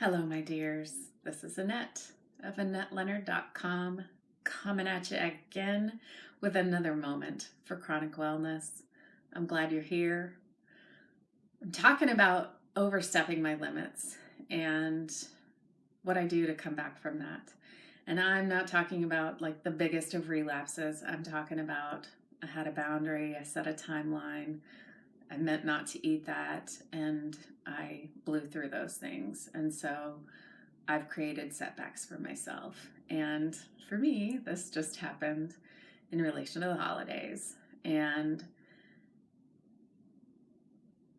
Hello, my dears. This is Annette of AnnetteLeonard.com coming at you again with another moment for chronic wellness. I'm glad you're here. I'm talking about overstepping my limits and what I do to come back from that. And I'm not talking about like the biggest of relapses. I'm talking about I had a boundary, I set a timeline, I meant not to eat that, and I blew through those things. And so I've created setbacks for myself. And for me, this just happened in relation to the holidays. And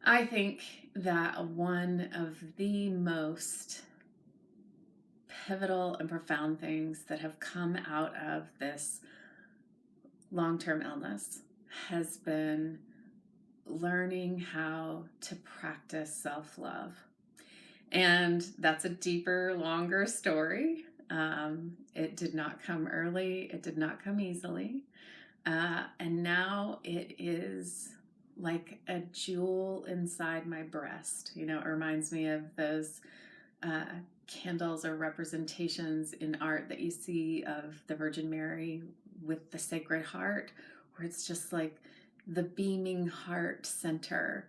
I think that one of the most pivotal and profound things that have come out of this long-term illness has been learning how to practice self-love. And that's a deeper, longer story. It did not come early. It did not come easily. And now it is like a jewel inside my breast. You know, it reminds me of those candles or representations in art that you see of the Virgin Mary with the Sacred Heart, where it's just like the beaming heart center.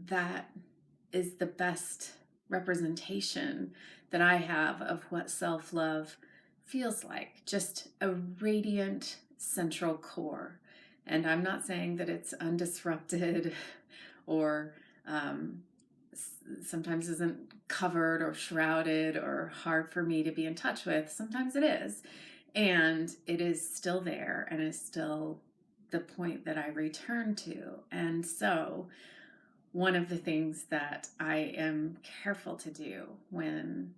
That is the best representation that I have of what self-love feels like. Just a radiant central core. And I'm not saying that it's undisrupted or sometimes isn't covered or shrouded or hard for me to be in touch with. Sometimes it is. And it is still there and is still the point that I return to. And so one of the things that I am careful to do when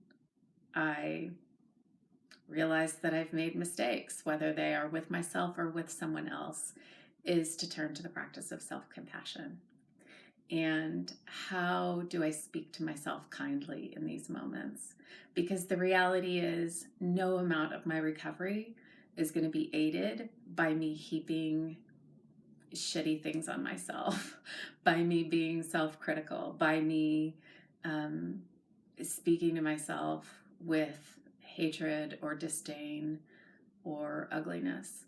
I realize that I've made mistakes, whether they are with myself or with someone else, is to turn to the practice of self-compassion. And how do I speak to myself kindly in these moments? Because the reality is no amount of my recovery is going to be aided by me heaping shitty things on myself, by me being self-critical, by me speaking to myself with hatred or disdain or ugliness.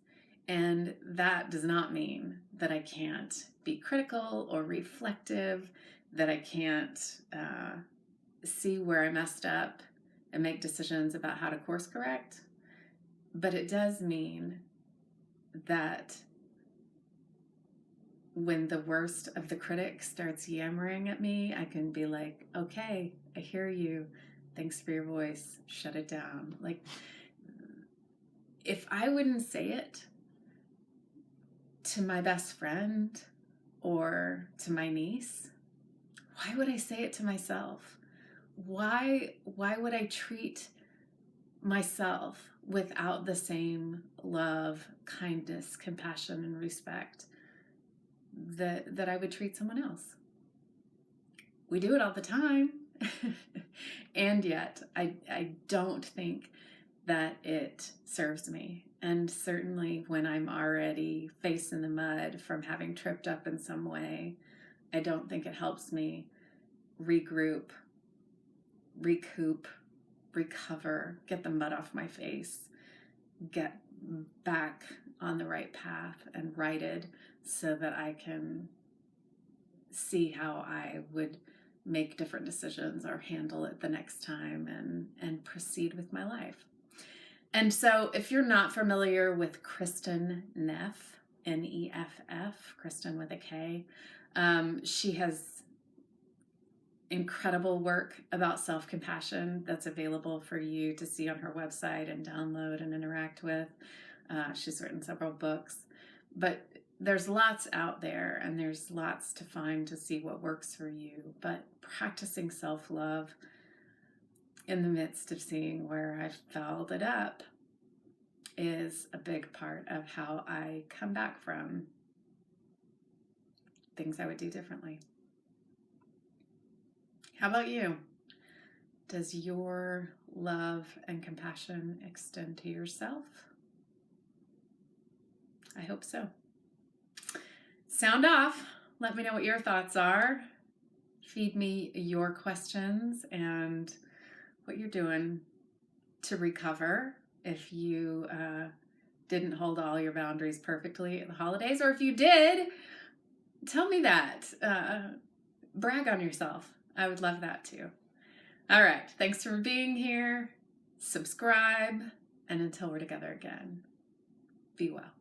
And that does not mean that I can't be critical or reflective, that I can't see where I messed up and make decisions about how to course correct. But it does mean that when the worst of the critic starts yammering at me, I can be like, okay, I hear you. Thanks for your voice. Shut it down. Like, if I wouldn't say it to my best friend or to my niece, why would I say it to myself? Why would I treat myself without the same love, kindness, compassion, and respect that I would treat someone else? We do it all the time. And yet I don't think that it serves me. And certainly when I'm already face in the mud from having tripped up in some way, I don't think it helps me regroup, recoup, recover, get the mud off my face, get back on the right path and righted so that I can see how I would make different decisions or handle it the next time and proceed with my life. And so if you're not familiar with Kristin Neff, Neff, Kristin with a K, she has incredible work about self-compassion that's available for you to see on her website and download and interact with. She's written several books, but there's lots out there and there's lots to find to see what works for you. But practicing self-love in the midst of seeing where I've fouled it up is a big part of how I come back from things I would do differently. How about you? Does your love and compassion extend to yourself? I hope so. Sound off. Let me know what your thoughts are. Feed me your questions and what you're doing to recover if you didn't hold all your boundaries perfectly at the holidays, or if you did, tell me that. Brag on yourself. I would love that too. All right. Thanks for being here. Subscribe. And until we're together again, be well.